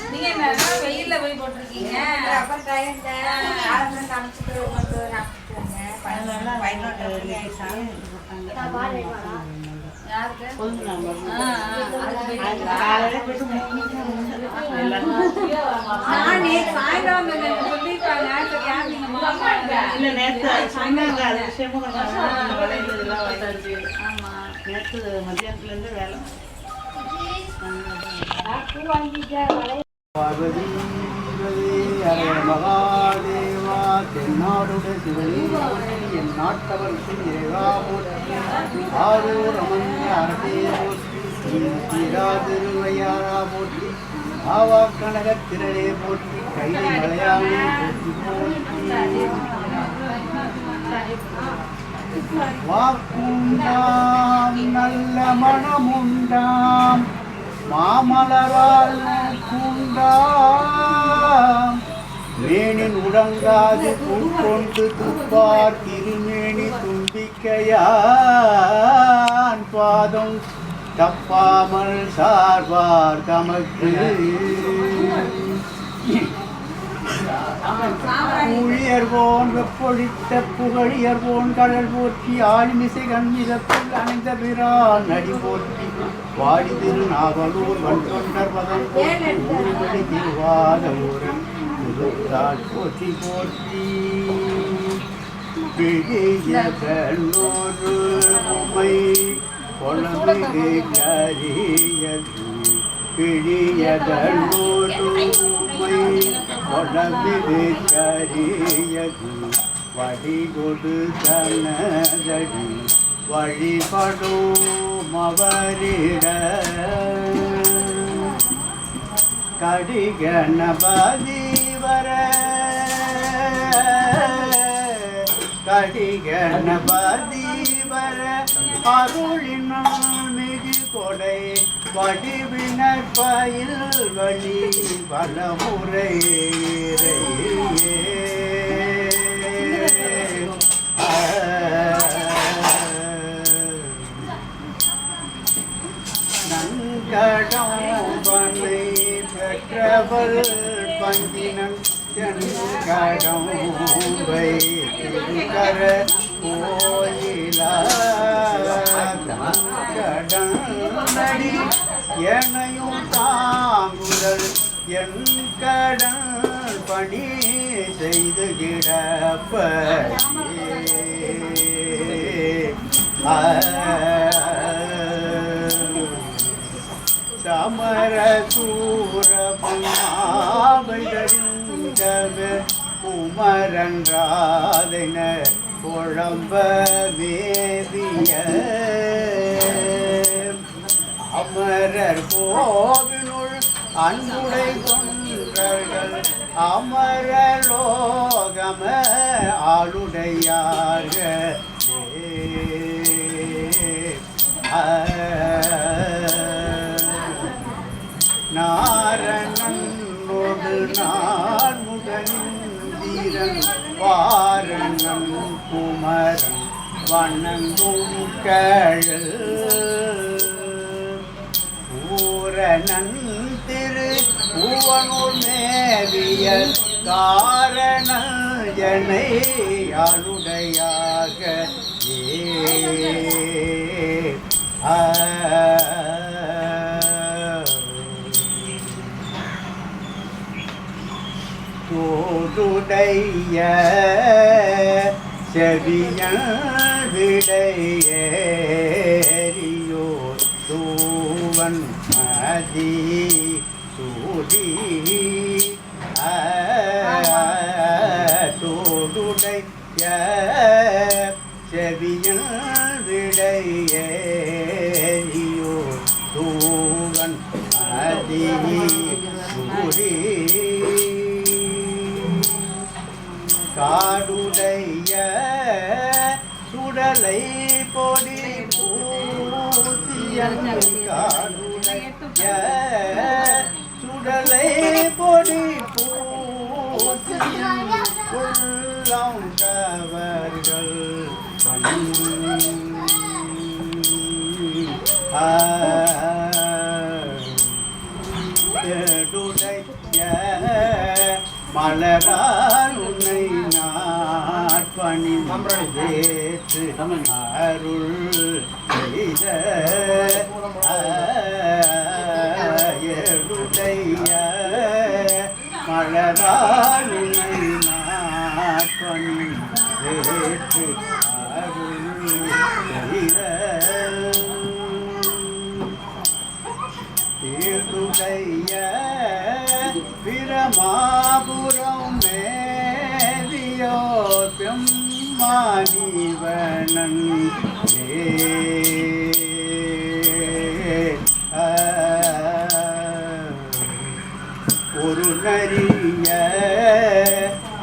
நீங்க என்ன வெயில்ல போய் போட்டிருக்கீங்க? நேற்று மத்தியானத்துலேருந்து வேலை பார்வதி மகாதேவா தென்னாடுடைய சிவனே என் நாட்டவருக்கு இறைவா போற்றி ஆரூர் அமர்ந்த அரசே போற்றி திருவையாரா போற்றி ஆவா கனக திரளே போற்றி கைலை மலையாளே போற்றி போற்றி வாக்குண்டாம் நல்ல மனமுண்டாம் மாமலரால் பூண்டாம் மேனின் உடங்காது பூக்கொண்டு துப்பார் திருமேனி தும்பிக்கையான் பாதம் தப்பாமல் சார்வார் தமக்கு ஊழியர்வோன் வெப்பொழித்த புகழியர்வோன் கடல் போற்றி ஆழிமிசை கண்மிதப்புள் அணிந்த பிரான் நடி போற்றி வாடி திருநாவலூர் வன்தொண்டர் பதம் போற்றி ஊர்வழி திருவாத ஊரை முதுத்தாள் போற்றி போற்றி பிடியதொரு உமை கொளமிகு கரியது பிடியதொரு உமை கொளமிகு கரியது வடிகொடு தனதடி வழிபடும் அவரிட கடிகணபதி வர கடிகணபதி வர அருளினால் மிகு கொடை வடிவினர் பயில் வழி பலமுறை நங்கடம்பனை பெற்றவள் பங்கினன் கடம்பை திருக்கர கோயிலடி எனையும் தாங்குதல் என் கடன் பணி செய்து கிடப்ப சமர சூரபுமாவைதறிந்தவ குமரன்றாதன குழம்ப வேதிய அமரர் கோவினுள் அன்புடை கொன்றர்கள் அமரலோகம ஆளுடையாக நாரணனோடு நான் முகந்தீரன் வாரணம் குமரன் வணங்கும் கழல் பூரணன் திரு பூவனூர் மேவிய காரண ஜனை ஆளுடையாக தோடுடைய செவியன் விடையேறியோ தூவன் மதி சூடி தோடுடைய செவியன் விடையேறியோ தூவன் மதி சூடி காடுடைய சுடலை பொடி பூசியன் காடுடைய சுடலை பொடி பூசியன் மலரால் உன்னை நாட்பணி ஏற்று அருள் செய்த மலரால் உன்னை நாட்பணி ஏற்று அருள் செய்த பிரமாபுரம் மேலியோ பெம்மானிவனன் ஒரு நரிய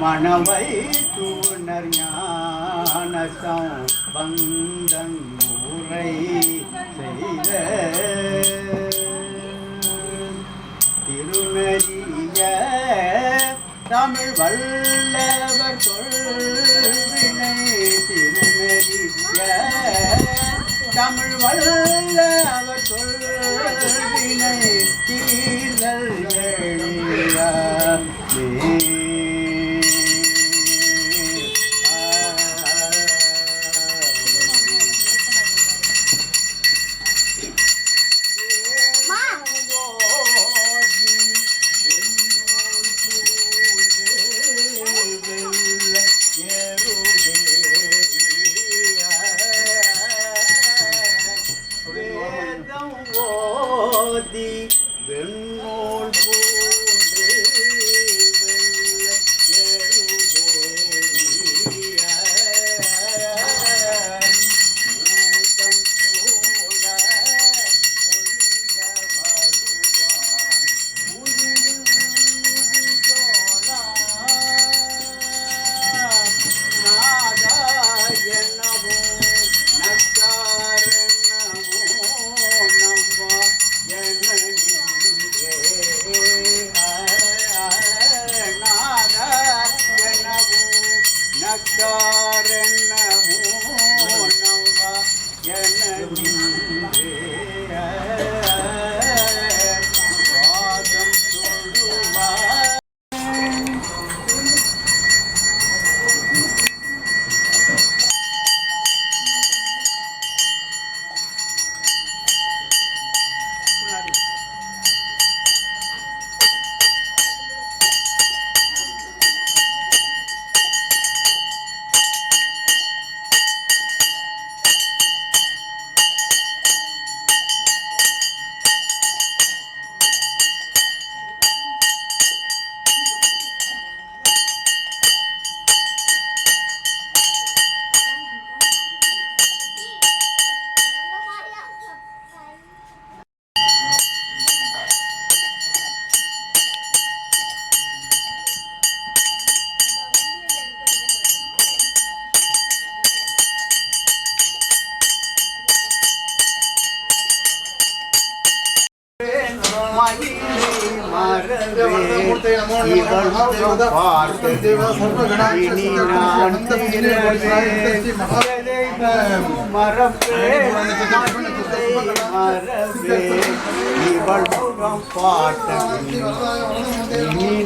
மணவை தூணர் ஞானசம் பந்தன் உரை செய்த திருநெறிய தமிழ் வல்லவர் சொல்வினை திருநெறிய தமிழ் வல்லவர் சொல்வினை தீர்தல் வெண்ணோல் பூண்டு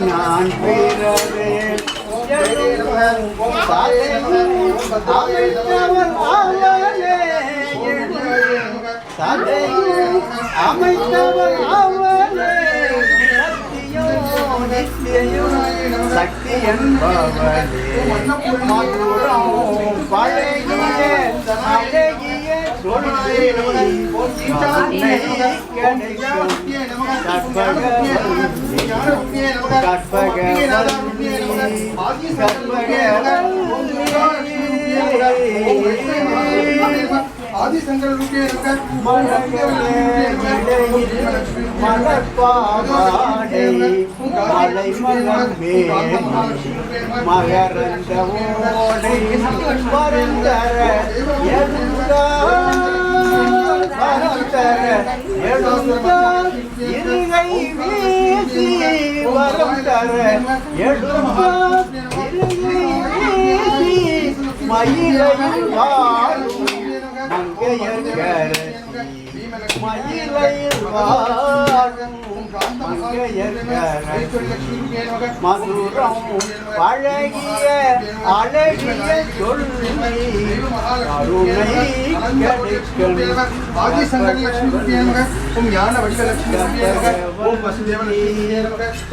நான் பிறவே அமைத்தவர் அவளே சக்தி என்பவளே மதுரம் பழகிய அழகிய ஆதிசங்கர் மலர்பாவாடை மலை மலர்வே மகரந்த ஓடை பரந்தர இருகை வீசி வரம் தர மயிலை வாழும் மங்கையர் மயிலையில் வாழும் மங்கையர்கரை மதுரம் பழகிய அழகிய சொல்லி கருணை கிடைக்கும் ஆதிசங்கரலட்சுமி ஓம் ஞான வடிவலட்சுமி ஓம் வசுதேவலட்சுமி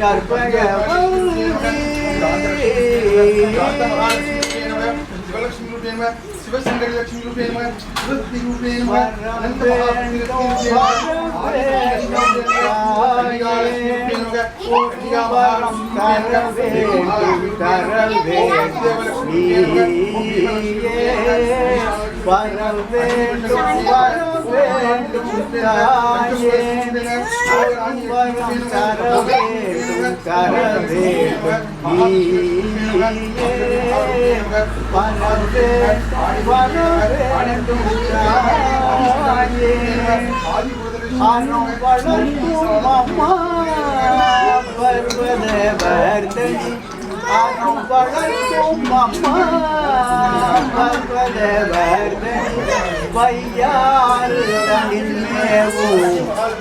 கற்பகவல்லி சிவலட்சுமி சிவசங்கரி லட்சுமி சிவத்தி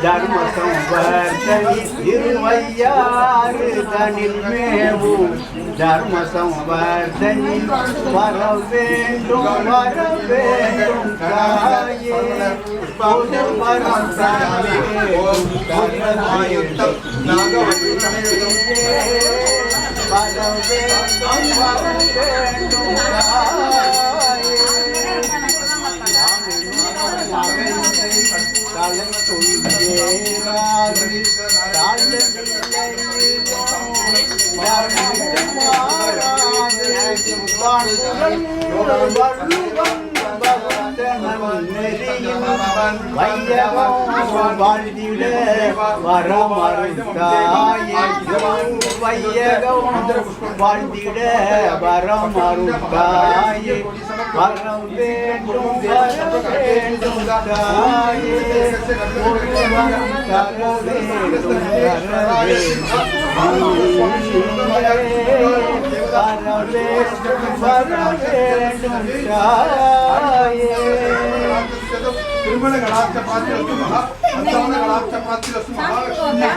தர்ம சம்வர்த்தனி திருவையாறு தனில் மேவும் தர்ம சம்வர்த்தனி வர வேண்டும் தாயே பொது வரம் தர வேண்டும் வாழ்ந்திட வரமருந்தாயே வையகம் வாழ்ந்திட வரமருந்தாயே வரம் வேண்டும் தாயே ஒரு வரம் தர வேண்டும் திருமண கலாச்சார பாத்திரத்து மகா அத்தான கலாச்சார பாத்திரத்து மகாலட்சுமி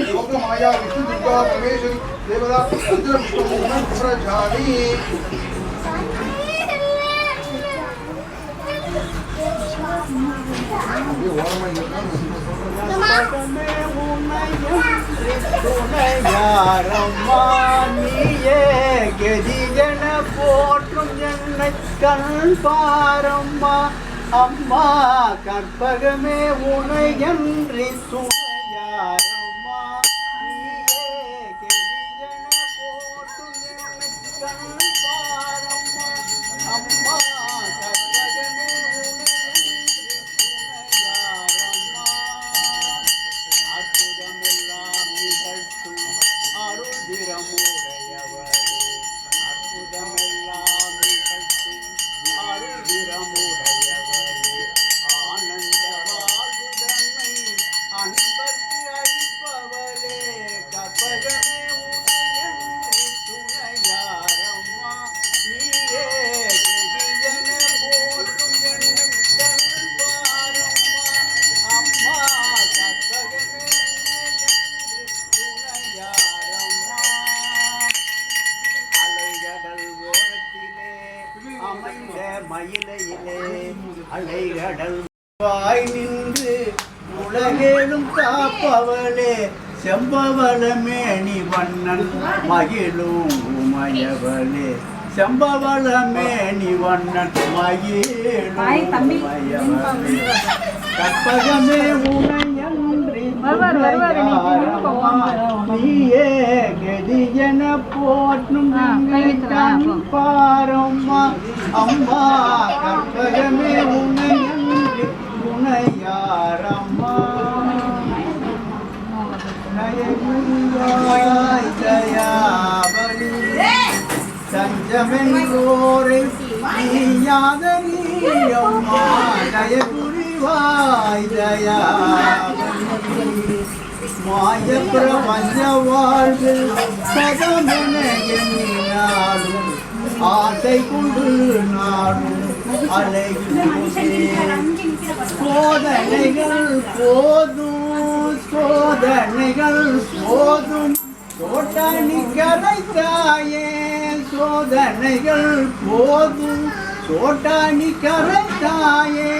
யோக மாயா விஷ்ணு துர்கா பரமேஸ்வரி தேவதா ருத்ர பிரஜானி நீயே கதிஜன போற்றும் என்னை கண் பாரம்மா அம்மா கற்பகமே உனை என்று துணையாரம்மா நீயே கதிஜன போற்றும் என்னை கண் பாரம்மா அம்மா கற்பகமே உனை என்று துணையாரம்மா அற்புதமெல்லாம் நிகழ்த்தும் அருள்திறமுடையவரே அற்புதமெல்லாம் நிகழ்த்தும் அருள்திறமுடையவரே ஆனந்த வாழ்வுதன்னை அன்பர்க்கு அளிப்பவரே கற்பகமே உனையன்று துணையாரம்மா நீயே கெதியன போற்றும் என்னை கண்பாரம்மா அம்மா கற்பகமே உனையன்று துணையாரம்மா அலைகடல் ஓரத்திலே அமைந்த மயிலையிலே அலைகடல் வாய் நின்று உலகேழும் காப்பவளே செம்பவளமேனி வண்ணன் மகிழும் உமையவளே செம்பவளமேனி வண்ணன் மகிழும் உமையவளே கற்பகமே உனையன்றி நீயே கதியன போற்றும் பாரம்மா அம்மா கற்பகமே உனையன்றி துணையாரம்மா நயகுருவாய் தயாபலி சஞ்சமென்றோரை நீயாத நீயம்மா நயகுருவாய் தயாபலி மாய பிரபஞ்ச வாழ்வில் சதமென எண்ணினாலும் ஆசை கொண்டு நாடும் சோதனைகள் போதும் சோதனைகள் போதும் சோட்டாணி கரைத்தாயே சோதனைகள் போதும் சோட்டாணி கரைத்தாயே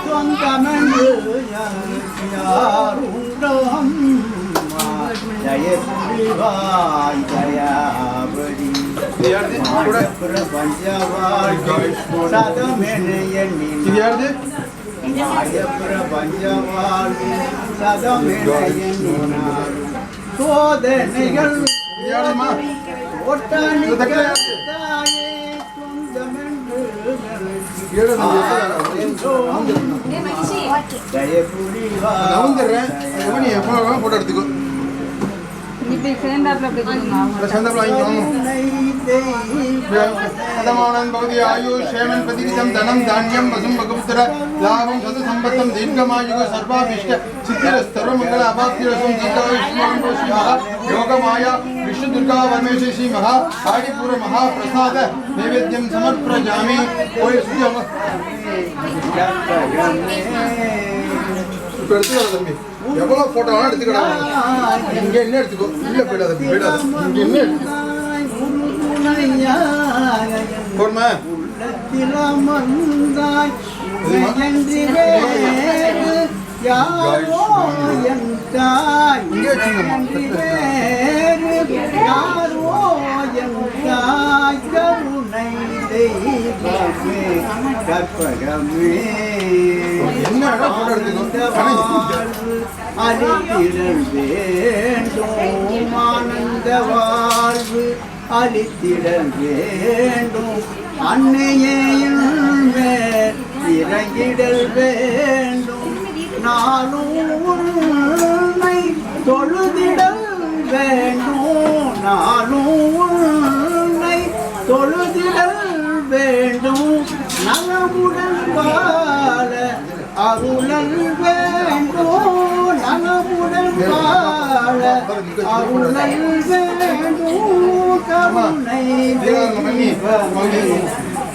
சொந்தமென்று யாருண்டோ அம்மா ஜய புரிவாய் தயாபடி பிரபஞ்சவாழ் சதமென எண்ணி பிரபஞ்சவாழ் சதமென எண்ணினார் சோதனைகள் ஒட்டாணி கரைத்தாயே சொந்தமென்று ஜய புரிவாய் போட்டோ எடுத்துக்கோ இப்படி சேர்ந்தாப்புல அப்படி கொடுங்க சேர்ந்தாப்புல वाइंग भवति आयु क्षेमं प्रतिदिनं धनं धान्यं वसुं भगवत्तर लाभं सद संपत्तं दीर्घमायुः सर्वाभिष्ट सिद्धिरस्तर्वमंगल अवाप्तिरसं दीर्घायुष्मान् योगमाया विष्णु दुर्गा परमेश्वरी श्री महा कालीपुर महाप्रसाद नैवेद्यं समर्पयामि कोई सुजम தம்பி எவ்வளவு போட்டோ எடுத்துக்கடா இங்க என்ன எடுத்துக்கோ இல்ல போயிடாத இங்க என்ன போடுமா உள்ளத்திலமந்தாய் என்று வேறு யாரோ என் தாய் என்று வேறு யாரோ என் தாய் கருணை தெய்வமே கற்பகமே அழித்திடல் வேண்டும் ஆனந்த வாழ்வு அழித்திடல் வேண்டும் அன்னையின் மேல் இறங்கிடல் வேண்டும் நானும் உன்னை தொழுதிடல் வேண்டும் நானும் உன்னை தொழுதிடல் வேண்டும் நலமுடன் வாழ அருளல் வேண்டும் நலமுடன் வாழ அருளல் வேண்டும் கருணை தெய்வமே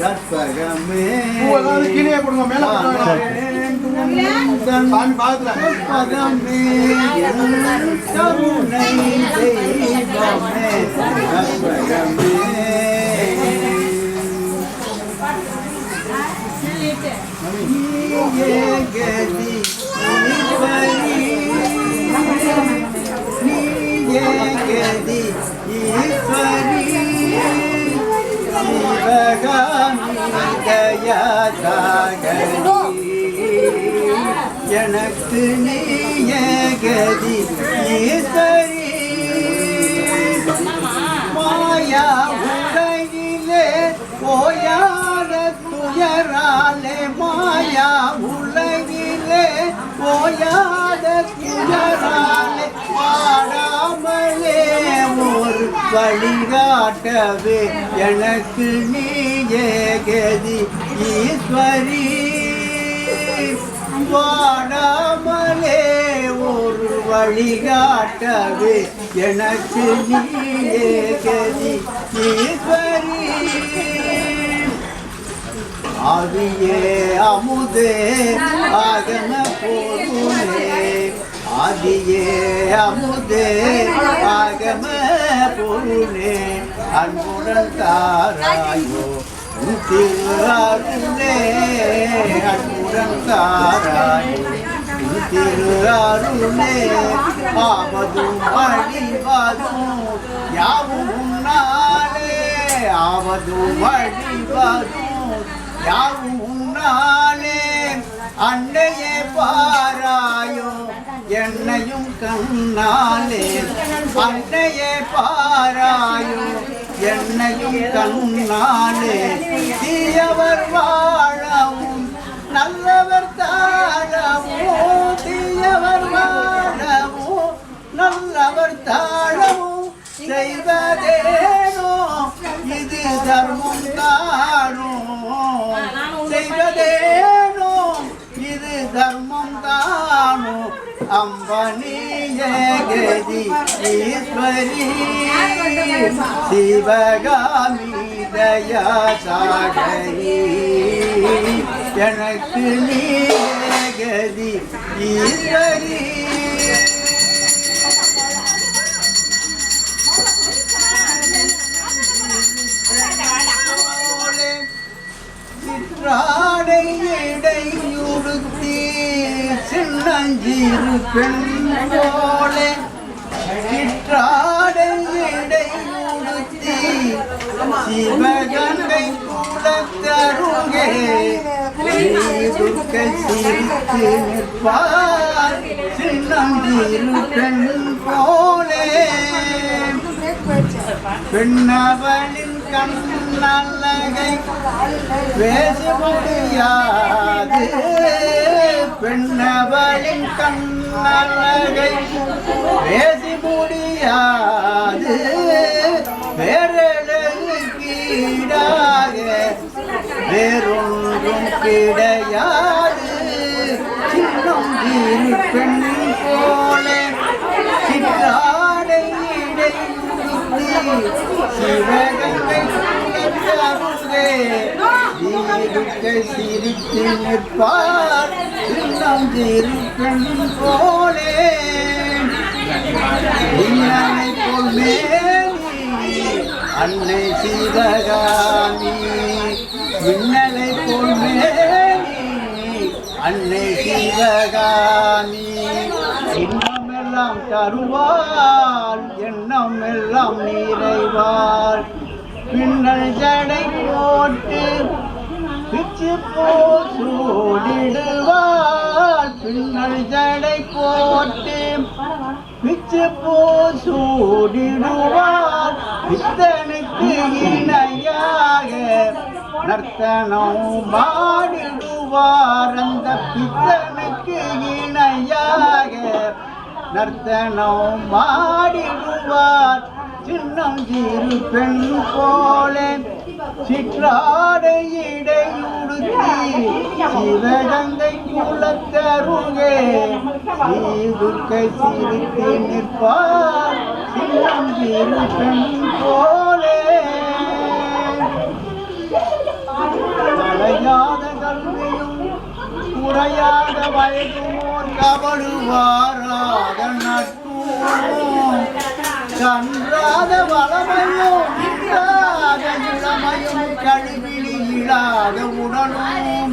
கற்பகமே கீழே போடுங்க மேல கற்பகமே கருணை தெய்வமே கற்பகமே நீயே கதி ஈஸ்வரி சிவகாமி தயாசாகரி எனக்கு நீயே கதி ஈஸ்வரி மாயா உலகிலே ஓயாத துயராலே மாயா உலகிலே ஓயாத துயராலே பாடாமலே ஒரு வழிகாட்டவே எனக்கு நீயே கதி ஈஸ்வரி பாடாமலே ஒரு வழிகாட்டவே எனக்கு நீயே கதி ஈஸ்வரி ஆதியே அமுதே ஆகம பொருளே ஆதியே அமுதே ஆகம பொருளே அன்புடன் தாராயோ திருஅருளே அன்புடன் தாராயோ திருஅருளே ஆவதும் அழிவதும் யாவும் உன்னாலே ஆவதும் அழிவதும் யாவும் உன்னாலே அன்னையே பாராயோ என்னையும் கண்ணாலே அன்னையே பாராயோ என்னையும் கண்ணாலே தீயவர் வாழவும் நல்லவர் தாழவும் தீயவர் வாழவும் நல்லவர் தாழவும் செய்வதேனோ இது தர்மம் தானோ செய்வதேனோ இது தர்மம் தானோ அம்பனியே கதி ஈஸ்வரி சிவகாமி தயா சாகரி எனக்கு நீயே கதி ஈஸ்வரி சிற்றாடை இடையுடுத்தி சின்னஞ்சிறு பெண் போலே சிற்றாடை இடையுடுத்தி சிவகங்கை குலத்தருகே துர்க்கை சிரித்து நிற்பார் சின்னஞ்சிறு பெண் போலே பெண்ணவளின் கண்ணழகை பேச முடியாது பெண்ணவளின் கண்ணழகை பேச முடியாது வேறழகுக்கு ஈடாக வேறொன்றும் கிடையாது சின்னம் தீரு பெண் போலே சிற்றாடை சிவகங்கை குலத்தருகே தீர்க்கை சிரித்து நிற்பார் சின்னம் தீரு பெண் போலே விண்ணலை போல் மேனி அன்னை சிவகாமி விண்ணலை போல் மேனி அன்னை சிவகாமி எண்ணமெல்லாம் தருவாள் எண்ணம் எல்லாம் நிறைவாள் பின்னல் ஜடை போட்டு பிச்சு போ சூடிடுவாள் பின்னல் ஜடை போட்டு பிச்சு போ சூடிடுவாள் பித்தனுக்கு இணையாக நர்த்தனம் பாடிடுவார் அந்த பித்தனுக்கு இணையாக நர்த்தனம் பாடிடுவார் சின்னம் சிறு பெண் போலே சிற்றாடை இடையுடுத்தி சிவகங்கை குலத்தருகே துர்க்கை சிரித்து நிற்பார் சின்னம் சிறு பெண் போலே அலையாத கல்வியும் குறையாத வயதுமோர் கவடுவாராத நட்பும் கன்றாத வளமையும் இல்லாத இளமையும் கழிவிழி இல்லாத உடலும்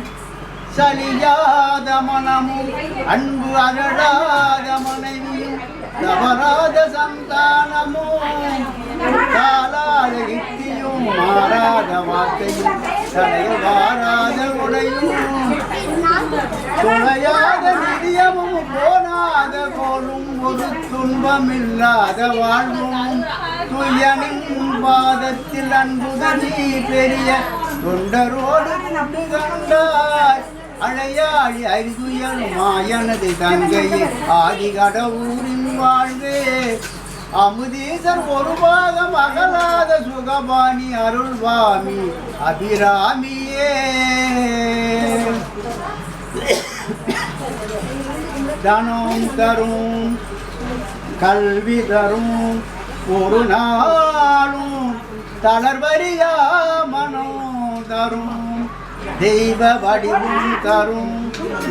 சலியாத மனமும் அன்பு அகடாத மனைவியும் தவறாத சந்தானமும் காலாத யுக்தியும் மாறாத வார்த்தையும் தலையில் வாராத உடையும் துணையாத நிதியமும் போனாத போலும் ஒரு துன்பமில்லாத வாழ்வும் துயனின் பாதத்தில் அன்புதனி பெரிய தொண்டரோடு கூட்டு கண்டாய் அழையாழி அரிதுயல் மாயனது தங்கையே ஆதி கடவுரின் வாழ்வே அமுதீசர் ஒரு பாகம் அகலாத சுகபாணி அருள்வாமி அபிராமியே தனம் தரும் கல்வி தரும் ஒரு நாளும் தளர்வரியா மனம் தரும் தெய்வ வடிவும் தரும்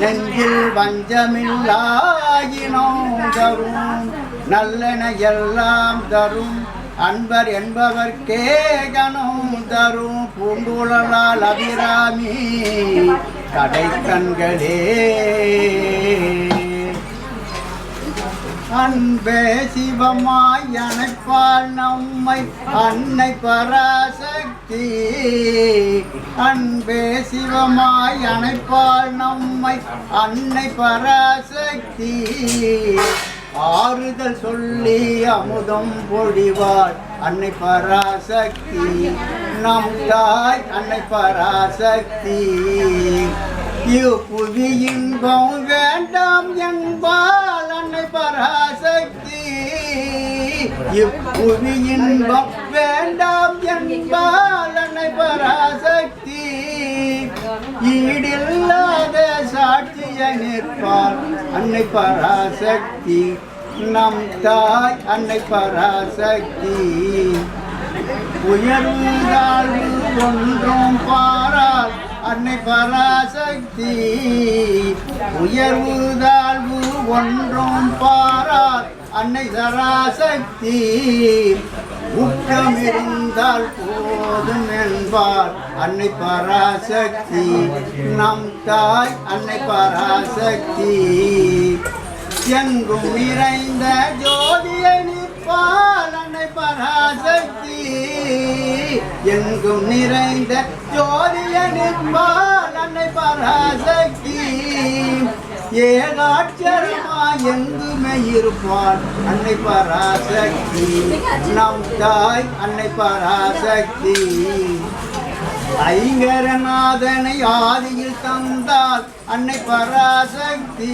நெஞ்சில் வஞ்சமில்லாயினம் தரும் நல்லன எல்லாம் தரும் அன்பர் என்பவர்க்கே கனம் தரும் பூண்டுழலால் அபிராமி கடைக்கண்களே அன்பே சிவமாய் அணைப்பாள் நம்மை அன்னை பராசக்தி அன்பே சிவமாய் அணைப்பாள் நம்மை அன்னை பராசக்தி ஆறுதல் சொல்லி அமுதம் பொழிவாள் அன்னை பராசக்தி நம் தாய் அன்னை பராசக்தி புவி இன்பம் வேண்டாம் என்பால் அன்னை பராசக்தி இப்புவி இன்பம் வேண்டாம் என்பால் அன்னை பராசக்தி ஈடில்லாத சாட்சிய நிற்பாள் அன்னை பராசக்தி நம் தாய் அன்னை பராசக்தி உயர்ந்தாழ்வு ஒன்றும் பாராள் அன்னை பராசக்தி உயர்வு தாழ்வு ஒன்றும் பாரார் அன்னை சராசக்தி உக்கம் இருந்தால் போதும் என்பார் அன்னை பராசக்தி நம் தாய் அன்னை பராசக்தி எங்கும் நிறைந்த ஜோதியை நிற்பாள் அன்னை பராசக்தி எங்கும் நிறைந்த ஜோதியை நிற்பாள் அன்னை பராசக்தி ஏகாட்சரமா எங்குமே இருப்பாள் அன்னை பராசக்தி நம் தாய் அன்னை பராசக்தி ஐங்கரநாதனை ஆதியில் தந்தாள் அன்னை பராசக்தி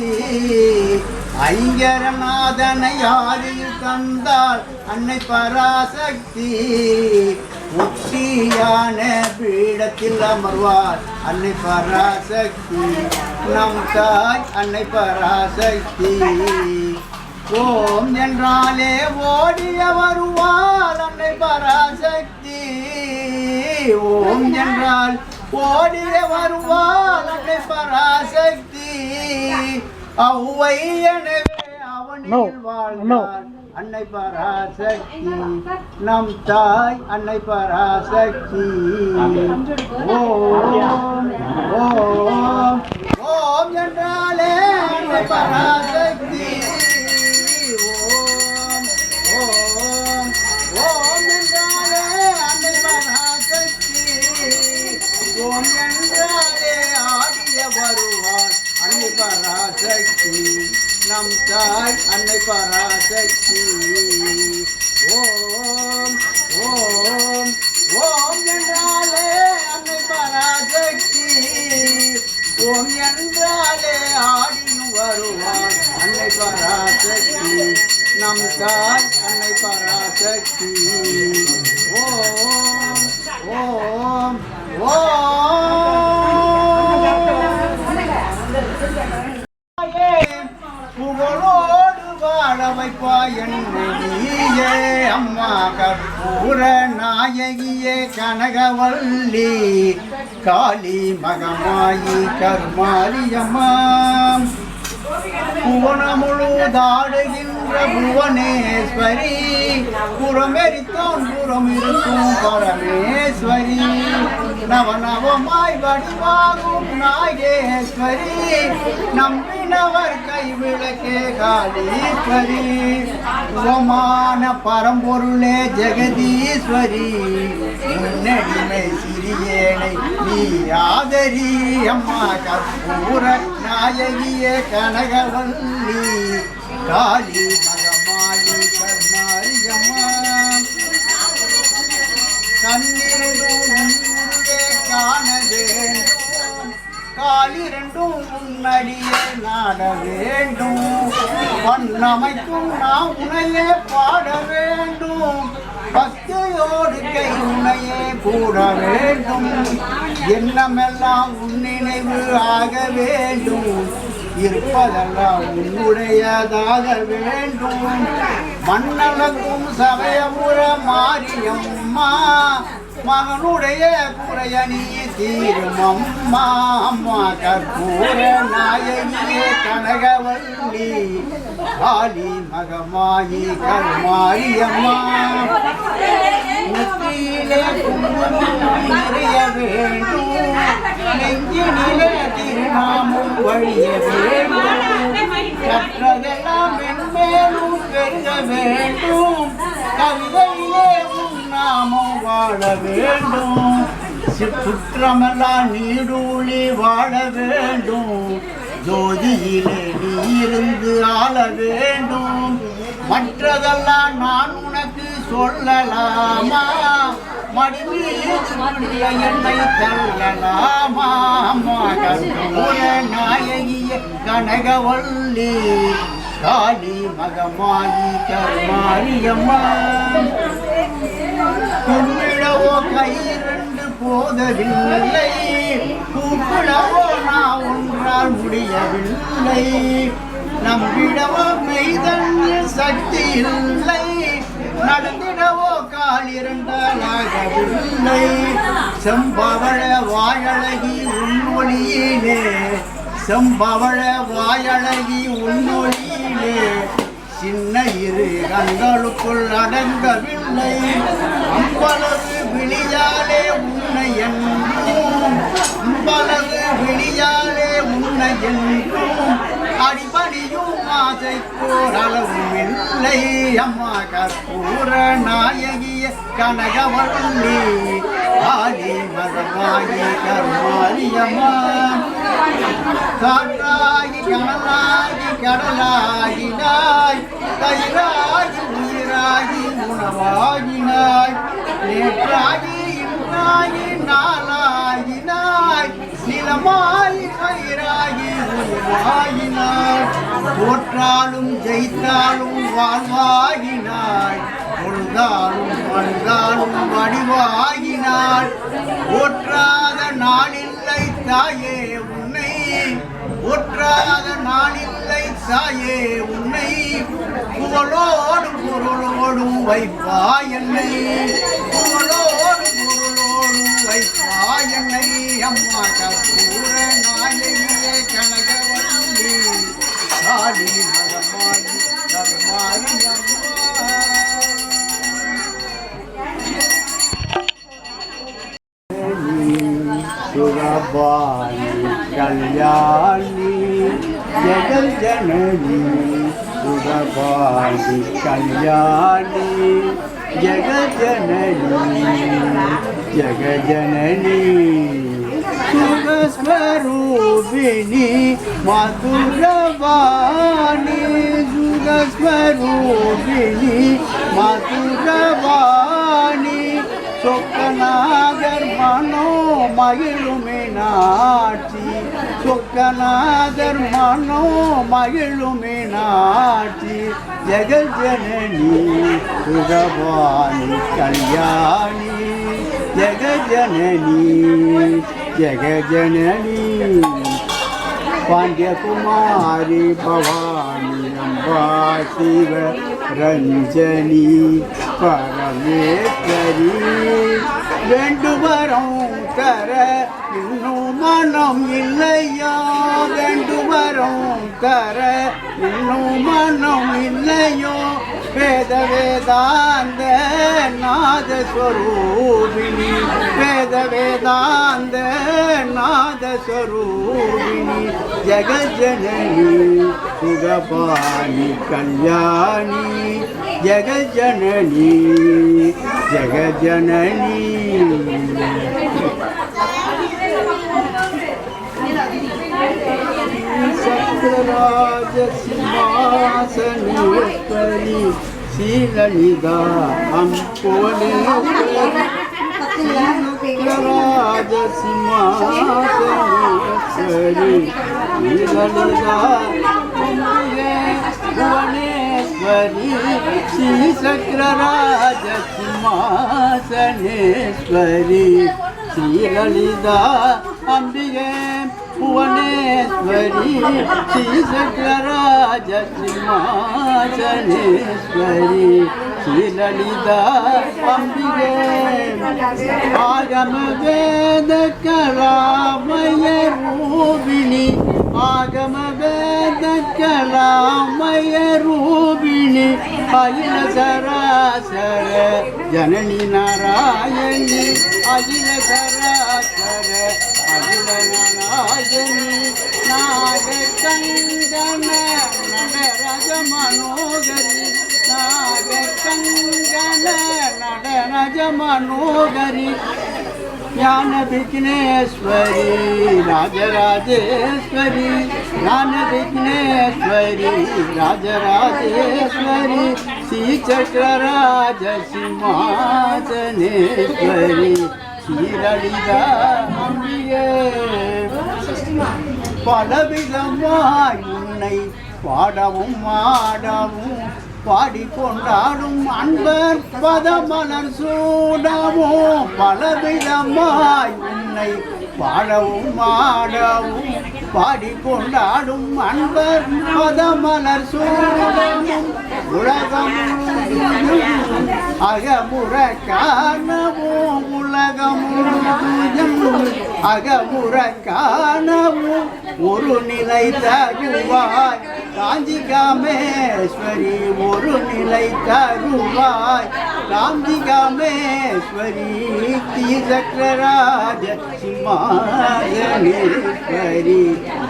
ஐங்கரநாதனை ஆதியில் தந்தாள் அன்னை பராசக்தி உச்சியான பீடத்தில் அமர்வார் அன்னை பராசக்தி நம் தாய் அன்னை பராசக்தி ஓம் என்றாலே ஓடிய வருவாள் அன்னை பராசக்தி ஓம் என்றால் ஓடிய வருவாள் அன்னை பராசக்தி அவ்வை எனவே அவனில் வாழ்ந்தாள் அன்னை பராசக்தி நம் தாய் அன்னை பராசக்தி ஓம் ஓம் ஓம் என்றாலே அன்னை பராசக்தி ஓம் ஓம் ஓம் என்றாலே அன்னை பராசக்தி ஓம் என்றாலே ஆடிய வருவாள் அன்னை பராசக்தி நம் தாய் அன்னை பராசக்தி ஓம் ஓம் ஓம் என்றாலே அன்னை பராசக்தி ஓம் என்றாலே ஆடினு வருவாள் அன்னை பராசக்தி நம் தாய் அன்னை பராசக்தி ஓம் ஓம் புகழோடு வாழ வைப்பாய் என்னையே அம்மா கற்பூர நாயகியே கனகவல்லி காளி மகமாயி கருமாரியம்மா புவனமுழுதாடுகின்ற புவனேஸ்வரி புறமெரித்தோன் புறம் இருக்கும் பரமேஸ்வரி நவநவமாய் வடிவாகும் நாகேஸ்வரி நம்பினவர் கைவிளக்கே காளீஸ்வரி உவமான பரம்பொருளே ஜெகதீஸ்வரி முன்னடிமை சிறியேனை நீ ஆதரி அம்மா கற்பூர நாயகியே கனகவல்லி காளி மகமாயி கருமாரியம்மா கண்ணிரண்டும் உன்னுருவே காண வேண்டும் காலிரண்டும் உன்னடியே நாட வேண்டும் பண்ணமைக்கும் நான் உன்னையே பாட வேண்டும் பக்தியோடு கை உன்னையே கூட வேண்டும் எண்ணமெல்லாம் உன் நினைவு ஆக வேண்டும் இருப்பதெல்லாம் உன்னுடையதாக வேண்டும் மண்ணளக்கும் சமயபுர மாரியம்மா மகனுடைய குறையணி தீரும் அம்மா அம்மா கற்பூர நாயகியே கனகவல்லி காளி மகமாயி கருமாரியம்மா நெற்றியிலே குங்குமம் நிறைய வேண்டும் நெஞ்சினிலே திருநாமம் வழிய வேண்டும் கற்றதெல்லாம் மென்மேலும் பெருக வேண்டும் கவிதையிலே நாமும் வாழ வேண்டும் சுற்றமெல்லாம் நீடூழி வாழ வேண்டும் ஜோதியிலே நீ இருந்து ஆள வேண்டும் மற்றதெல்லாம் நான் உனக்கு சொல்லலாமா மடிமீது என்னை தள்ளலாமா அம்மா கற்பூர நாயகிய கனகவல்லி காளி மகமாயி கருமாரியம்மா கும்பிடவோ கை இரண்டு போதவில்லை கூப்பிடவோ நான் ஒன்றால் முடியவில்லை நம்பிடவோ மெய்தன்னில் சக்தி இல்லை நடந்திடவோ காளி நாளிரண்டாலாகவில்லை செம்பவள வாயழகி உன்னொழியிலே செம்பவள வாயழகி உன்னொழியிலே சின்ன இரு கண்களுக்குள் அடங்கவில்லை அம்பளவு விழியாலே உன்னை என்றும் அம்பளவு விழியாலே உன்னை என்றும் அடிபடியும் ஆசைக்கோர் அளவும் இல்லை அம்மா கற்பூர நாயகிய கனகவள்ளி ஆதி மதமாகி கருமாரியம்மா காற்றாகி கனலாகி கடலாகினாய் தயிராகி உயிராகி உணவாகினாய் நேற்றாகி இன்றாகி நாளாகினாய் நிலமாய் பயிராகி உயிராகினாய் தோற்றாலும் ஜெயித்தாலும் வாழ்வாகினாய் பொழுதாலும் வந்தாலும் வடிவாகினாள் ஒற்றாத நாளில்லை தாயே உன்னை ஒற்றாத நாளில்லை தாயே உன்னை புகழோடும் பொருளோடும் வைப்பாய் என்னை புகழோடும் பொருளோடும் வைப்பாய் என்னை அம்மா கற்பூர நாயகியே கனகவள்ளி சாடி நலமாயி தருமாறி சுரபாணி கல்யாணி ஜெகஜனனி சுரபாணி கல்யாணி ஜெகஜனனி ஜெகஜனனி சுகஸ்வரூபிணி மதுரவாணி சுகஸ்வரூபிணி மதுரவாணி சொக்கநாதர் மனோ மகிழுமினாட்சி சொக்கநாதர் மனோ மகிழுமினாட்சி ஜெகஜனனி சுரபாணி கல்யாணி ஜெகஜனனி ஜெகஜனனி பாண்டியகுமாரி பவானி அம்பா சிவ ரஞ்சனி பரமேஸ்வரி வேண்டுவரம் தர இன்னும் மனம் இல்லையா வேண்டுவரம் தர இன்னும் மனம் இல்லையோ வேத வேதாந்த நாதஸ்வரூபிணி வேத வேதாந்த நாதஸ்வரூபிணி ஜெகஜனனி சுகபாணி கல்யாணி ஜெகஜனனி ஜெகஜனனி சத்ரராஜ சிம்மாசனேஸ்வரி ஸ்ரீலலிதா அம்புவனேஸ்வரி ராஜ சிம்மாசனேஸ்வரி ஸ்ரீலலிதா புவனேஸ்வரி ஸ்ரீ சக்கரராஜ சிம்மாசனேஸ்வரி ஸ்ரீலலிதா அம்பிகே புவனேஸ்வரி ஸ்ரீ சக்கரராஜ சிம்மாசனேஸ்வரி ஸ்ரீலலிதா அம்பிகே ஆகம வேத கலாமய ரூபிணி ஆகம வேத கலாமய ரூபிணி அகில சராசர ஜனனி நாராயணி அகில சராசர அகில நாராயணி நாக கங்கன நடராஜ மனோகரி நாக கங்கன நடராஜ மனோகரி ஞான விக்னேஸ்வரி ராஜராஜேஸ்வரி ஞான விக்னேஸ்வரி ராஜராஜேஸ்வரி ஸ்ரீ சக்கரராஜ சிம்மாசனேஸ்வரி ஸ்ரீலலிதா அம்பிகே பலவிதமாய் உன்னை பாடவும் ஆடவும் பாடிக்கொண்டாடும் அன்பர் பதமலர் சூடவும் பலவிதமாய் உன்னை பாடவும் ஆடவும் பாடிக்கொண்டாடும் அன்பர் பதமலர் சூடமும் உலகமும் அகமுற காணவும் உலகமும் அகமுற காணவும் ஒரு நிலை தருவாய் காஞ்சி காமேஸ்வரி ஒரு நிலை தருவாய் காஞ்சி காமேஸ்வரி சக்கரராஜ சிம்மாசனேஸ்வரி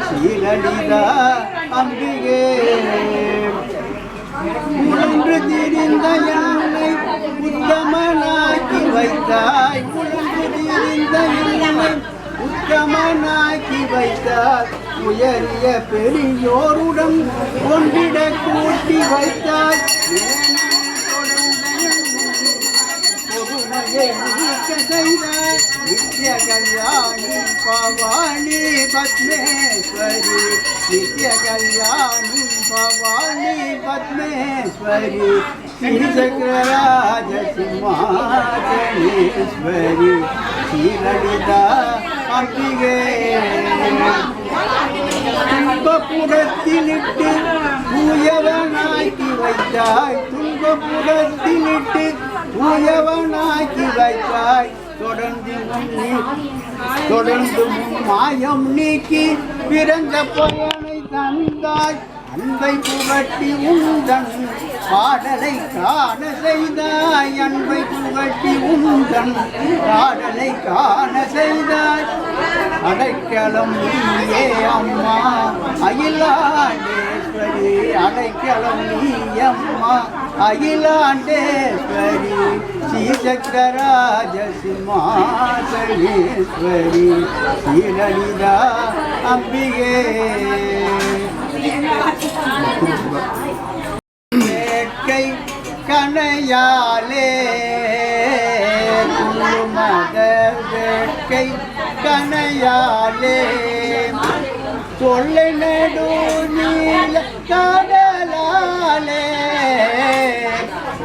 ஸ்ரீலலிதா அம்பிகே உழன்று திரிந்த என்னை உத்தமனாக்கி வைத்தாய் உழன்று திரிந்த என்னை உத்தமனாக்கி வைத்தார் உயரிய பெரியோருடன் ஒன்றிட கூட்டி வைத்தார் பொறுமையை நீக்க செய்தார் நித்ய கல்யாணி பவானி பத்மேஸ்வரி நித்ய கல்யாணி பவானி பத்மேஸ்வரி ஸ்ரீசக்கரராஜ சிம்மாசனேஸ்வரி ஸ்ரீலலிதா அம்பிகே துன்பப்புறத்திலிட்டு தூயவனாக்கி வைத்தாய் துன்பப்புறத்திலிட்டு தூயவனாக்கி வைத்தாய் தொடர்ந்து மாயம் நீக்கி பிறந்த பயனை தந்தாய் அன்பை புகட்டி உந்தன் பாடலை காண செய்தாய் அன்பை புகட்டி உந்தன் பாடலை காண செய்தாய் அடைக்கலம் நீயே அம்மா அகிலாண்டேஸ்வரி அடைக்கலம் நீ அம்மா அகிலாண்டேஸ்வரி ஸ்ரீசக்கரராஜ சிம்மாசனேஸ்வரி ஸ்ரீலலிதா அம்பிகே வேட்கை கணையாலே மத வேட்கை கணையாலே தொல்லை நடு நீல கடலாலே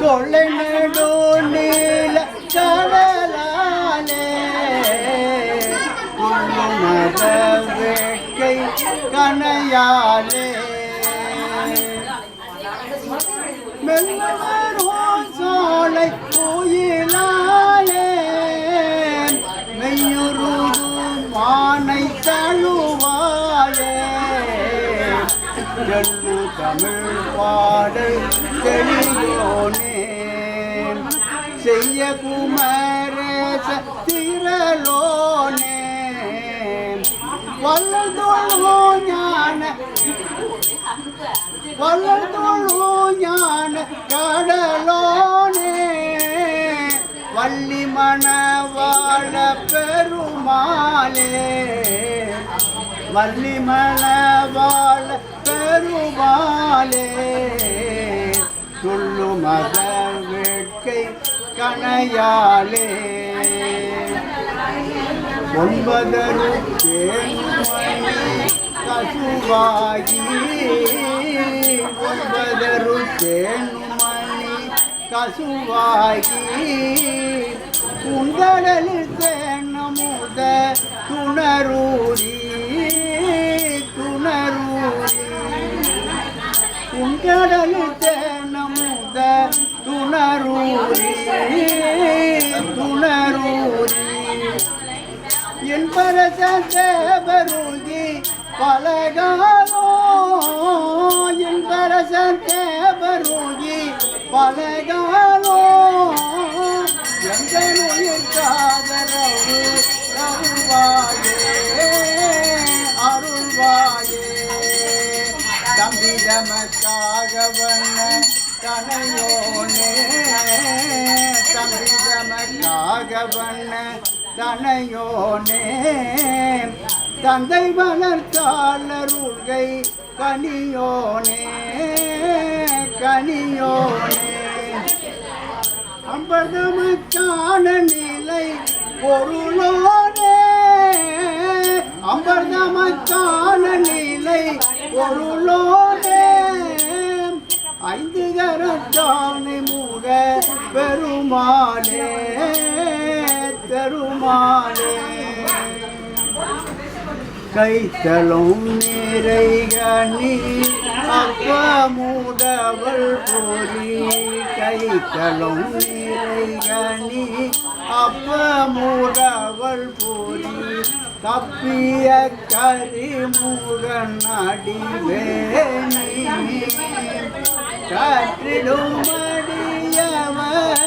தொல்லை நடு நீல கடலாலே மத வேட்கை கணையாலே மெல்லவர் சோலை கோயிலாலே மெய்யுருது மானை தழுவாயே எல்லு தமிழ் பாடல் தெளியோனே செய்ய குமரேச திரளோனே வல்லதோ ஞான ஞான கடலோனே வள்ளி மணவாழ பெருமாளே வள்ளி மணவாழ பெருமாளே துள்ளு மத வேட்கை கணையாலே ஒன்பதரு கசுவாகி ஒன்பதரு தேனுமணி கசுவாகி உண்டலில் தேனமுத துணரூரி உண்டலில் தேனமுத துணரூரி என் பரச தேவருகி பலகாலோ என் பரச தேவருகி பலகாலோ எங்களுயிர் காதரவு அருள்வாயே தம்பி தமக்காகவன தனையோனே தம்பி தமக்காகவன தனையோனே தந்தை வளர்த்தாளருள்கை கனியோனே அம்பர்தமக்கான நிலை பொருளோனே அம்பர்தமக்கான நிலை பொருளோனே ஐந்து கரத்தானை முக பெருமாளே கைத்தலும் நிறைகனி அப்பமுடவள் பொறி கைத்தலும் நிறைகனி அப்பமுடவள் பொறி தப்பிய கரிமுகன் அடிவேணி காற்றிடும் அடியவர்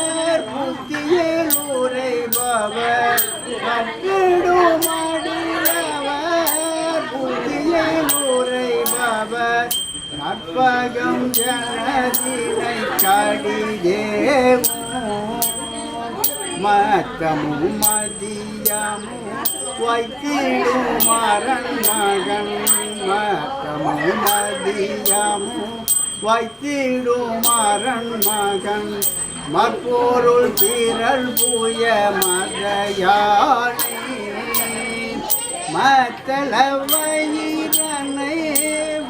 புத்தியில் உரைபவர் காற்றிடும் அடியவர் புத்தியில் உரைபவர் கற்பகம் ஜனதினை கடிதேவும் மத்தமும் மதியமும் வைத்திடும் மரண் மகன் மத்தமும் மதியமும் வைத்திடும் மரண் மகன் மற்பொருள் திரள் புய மதையானே மத்தள வயிறனை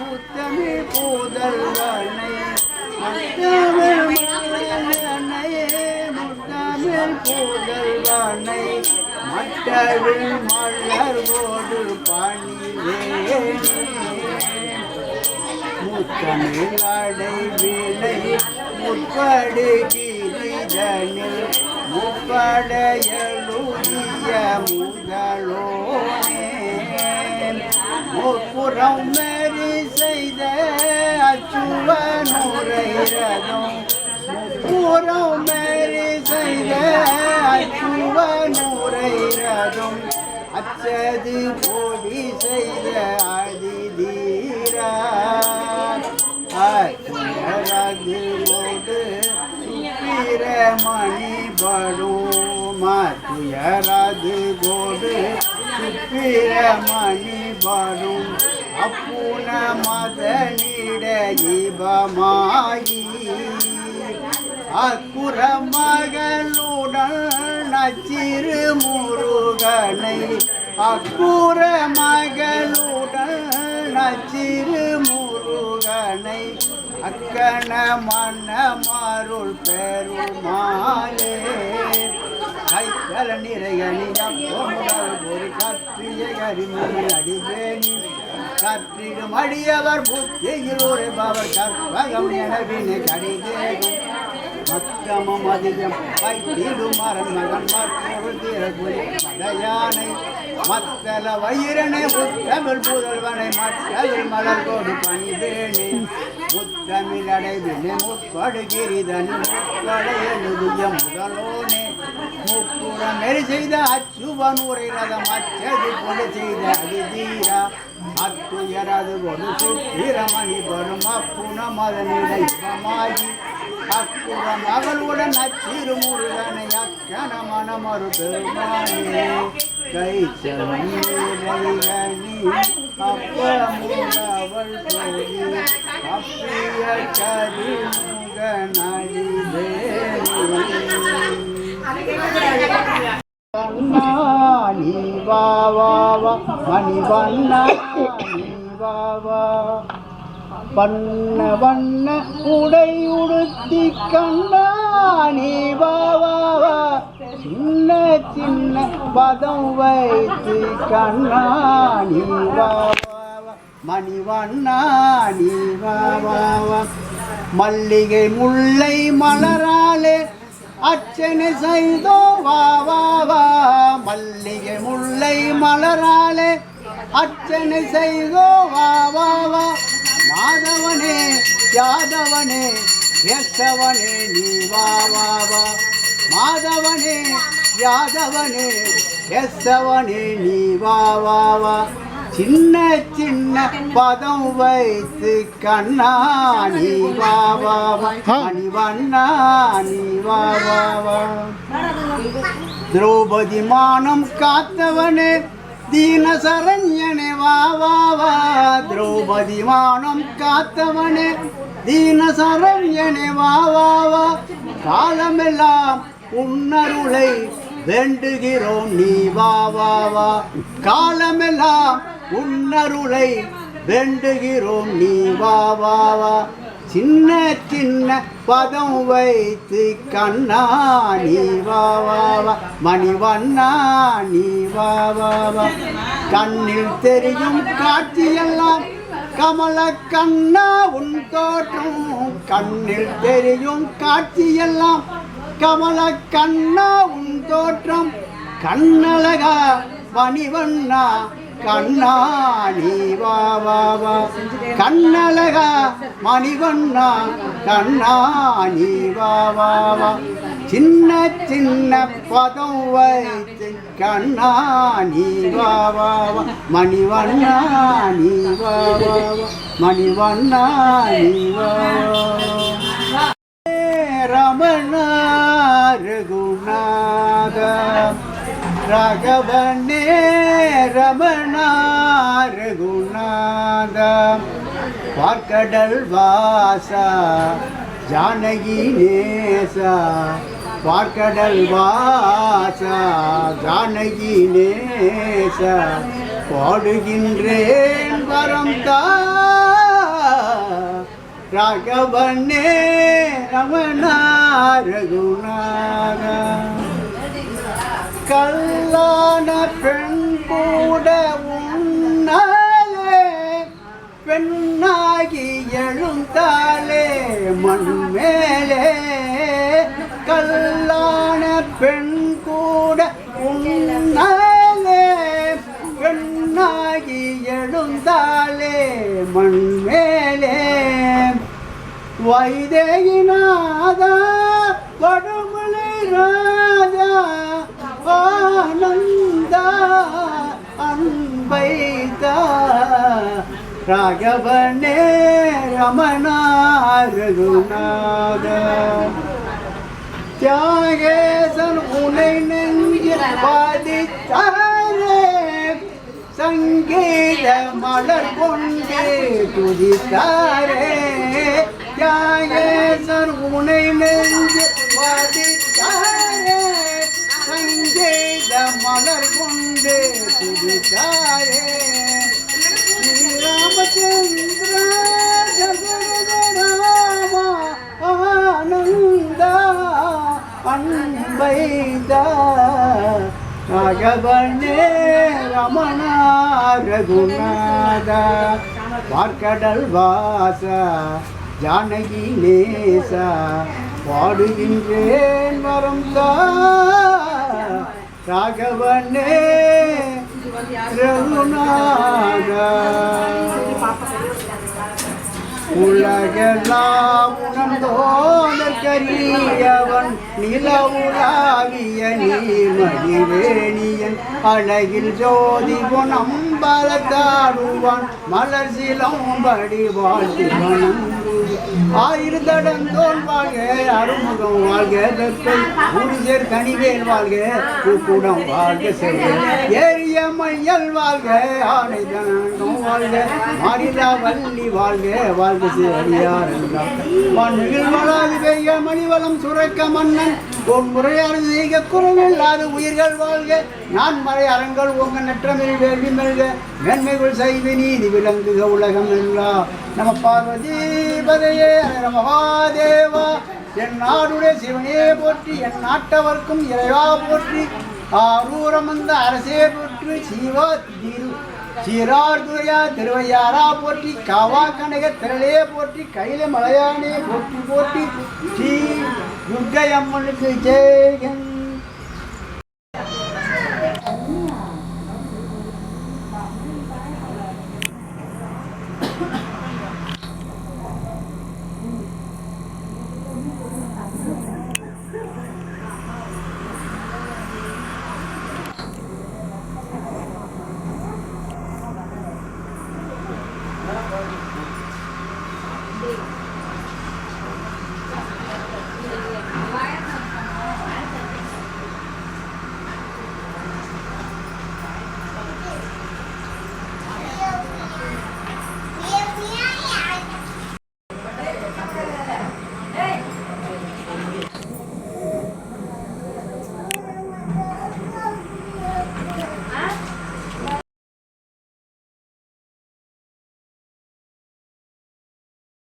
முத்தமிழ் புதல்வனை முத்தமிழ் மலனை முத்தமிழ் புதல்வனை மட்டவில் மலர்வோடு பணிவேனே முத்தமிழ் அடைவினை முற்படு கிரிதனில் முப்படையலுடைய முதலோனே முப்புறம் மேரி செய்த அச்சுவனுரை ரதம் முப்புறம் மேரி செய்த அச்சுவனுரை ரதம் அச்சது போடி செய்த அதிதீரா அச்சுரது போடு சுப்பிர மணி படும் அச்சுயரது போடு சுப்பிர மணி படும் அப்புன மதனிட இபமாயி அக்குற மகளுடன் நச்சிறு முருகனை அக்குற மகளுடன் நச்சிறு முருகனை அக்கண மன்னமருள் பெருமாளே கைத்தல நிறைகனி அப்பமுடல் ஒரு கற்றிய கரிமணி அடிவேணி கற்றிடும் அடியவர் புத்தியில் உரைபவர் கற்பகம் எனவினை கடிதேகும் மத்தமும் அதிகம் வைத்திடும் மரன் மகன் மற்றொரு திரகுலி மதையானை மத்தல வயிறனை முத்தமிழ் புதல்வனை மற்றவில் மலர்கோடு பணிவேனே முத்தமிழ் அடைவினை முற்படுகிரிதனி முற்படையெழுதிய முதலோனே முப்புறம் நெறி செய்த அச்சுவன் உரை ரதம் அச்சது கொடு செய்த அடிதீரா அத்துயரது கொடு சுப்பிரமணி படும் அப்புன மதனிடமாகி அக்குற மகளுடன் அச்சிறு முருகனை அக்கண மனமறு பெருமானே கைச்சலி அப்பமுடவள் போய் அப்பிய கரிமுக நடிவேணி வாவா மணிவண்ணா வாவா வண்ண வண்ண உடை உடுத்தி கண்ணாணி வாவா சின்ன சின்ன பதம் வைத்து கண்ணாணி வாவா மணிவண்ணாணி வாவா மல்லிகை முல்லை மலராலே அர்ச்சனை செய்தோ வாவா மல்லிகை முல்லை மலராலே அர்ச்சனை செய்தோ வாவா மாதவனே யாதவனே கேசவனே நீ வாவா மாதவனே யாதவனே கேசவனே நீ வாவா சின்ன சின்ன பதம் வைத்து கண்ணா நீ வாவா மணிவண்ணா நீ வாவா திரௌபதி மானம் காத்தவனே தீன சரண்யனே வாவா திரௌபதி மானம் காத்தவனே தீன சரண்யனே வாவா காலமெல்லாம் உன்னருளை வேண்டுகிறோம் நீ வாவா காலமெல்லாம் உன்னருளை வேண்டுகிறோம் நீ வாவா சின்ன சின்ன பதம் வைத்து கண்ணா நீ வாவா மணிவண்ணா நீ வாவா கண்ணில் தெரியும் காட்சியெல்லாம் கமல கண்ணா உன் தோற்றம் கண்ணில் தெரியும் காட்சியெல்லாம் கமல கண்ணா உன் தோற்றம் கண்ணழகா மணிவண்ணா கண்ணா நீ வா வா வா கண்ணழகா மணிவண்ணா கண்ணா நீ வா வா வா சின்ன சின்ன பதம் வைத்து கண்ணா நீ வா வா வா மணிவண்ணா நீ வா வா வா மணிவண்ணா நீ வா வா ரமண ரகுநாத ராகவனே ரமண ரகுநாத பார்க்கடல் வாசா ஜானகி நேசா பார்க்கடல் வாசா ஜானகி நேசா பாடுகின்றேன் வரம் தா ராகவனே ரமண ரகுநாத கல்லான பெண் கூட உன்னாலே பெண்ணாகி எழுந்தாலே மண் மேலே கல்லான பெண் கூட உன்னாலே பெண்ணாகி எழுந்தாலே மண் மேலே வைதேகிநாதா வடுமலை ராஜா ஆனந்தா அன்பைதா ராகவனே ரமண ரகுநாத தியாகேசன் உனை நெஞ்சில் பாதித்தாரே சங்கீத மலர் கொண்டே துதித்தாரே தியாகேசன் உனை நெஞ்சில் பாதித்தாரே சங்கீத மலர் கொண்டே துதித்தாரே ஸ்ரீராமச்சந்திர ஜகதராமா ஆனந்தா அன்பைதா ராகவனே ரமண ரகுநாத பார்க்கடல் வாசா ஜானகி நேசா பாடுகின்றேன் வரம் தா ராகவனே ரகுநாத உலகெல்லாம் உணர்ந்தோதற்கரியவன் நிலவுலாவிய நீர்மணிவேணியன் அழகில் ஜோதி பொனம்பலத்தாடுவான் மலர் சிலம்படி வாழ்த்து வணங்கு ஆயிரத்தடந்தோல் வாழ்க அருமுகம் வாழ்க வெப்பை முடிசேர் கனிவேல் வாழ்க பூக்குடம் வாழ்க செய்ய ஏரிய மையல் வாழ்க ஆணை தனம் வாழ்க மாறிலா வள்ளி வாழ்க வாழ்க செய்யார் என்றார் மண்ணில் வளாது பெய்ய மணிவளம் சுரக்க மன்னன் உன் முறையாறு செய்க குறைவில்லாத உயிர்கள் வாழ்க நான் மறை அரங்கள் உங்க நற்றமிழ் வேள்வி மெல்க மேன்மைகள் செய்து நீதி விளங்குக உலகம் எல்லாம் நம பார்வதி பதையே மகாதேவா என் நாடுடைய சிவனே போற்றி என் நாட்டவர்க்கும் இறைவா போற்றி ஆரூரம் வந்த அரசே போற்றி சிவா திரு சீரார் துறையா திருவையாரா போற்றி காவா கனக திரளே போற்றி கையில மலையானே போற்றி போற்றி ஸ்ரீ துர்கை அம்மனுக்கு ஜெய்